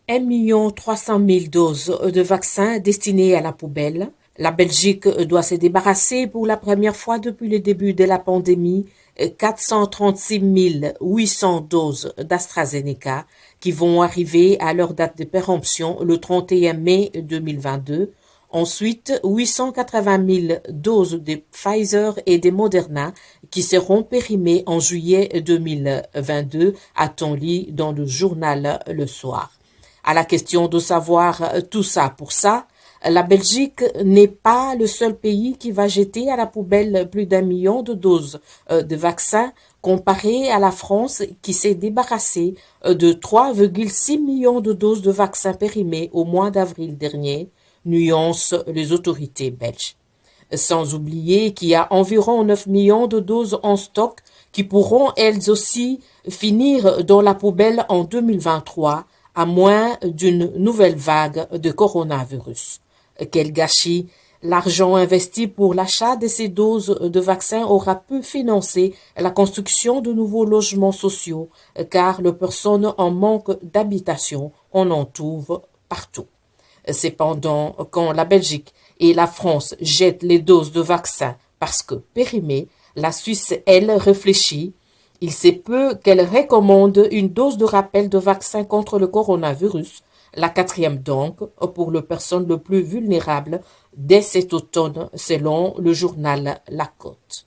1 300 000 doses de vaccins destinées à la poubelle. La Belgique doit se débarrasser pour la première fois depuis le début de la pandémie 436 800 doses d'AstraZeneca qui vont arriver à leur date de péremption le 31 mai 2022. Ensuite, 880 000 doses de Pfizer et de Moderna qui seront périmées en juillet 2022, a-t-on lu dans le journal Le Soir. À la question de savoir tout ça pour ça, la Belgique n'est pas le seul pays qui va jeter à la poubelle plus d'1 million de doses de vaccins comparé à la France qui s'est débarrassée de 3,6 millions de doses de vaccins périmés au mois d'avril dernier, nuancent les autorités belges. Sans oublier qu'il y a environ 9 millions de doses en stock qui pourront elles aussi finir dans la poubelle en 2023, à moins d'une nouvelle vague de coronavirus. Quel gâchis! L'argent investi pour l'achat de ces doses de vaccins aura pu financer la construction de nouveaux logements sociaux, car les personnes en manque d'habitation, on en trouve partout. Cependant, quand la Belgique et la France jettent les doses de vaccins parce que périmées, la Suisse, elle, réfléchit. Il se peut qu'elle recommande une dose de rappel de vaccin contre le coronavirus, la quatrième donc, pour les personnes les plus vulnérables dès cet automne, selon le journal La Côte.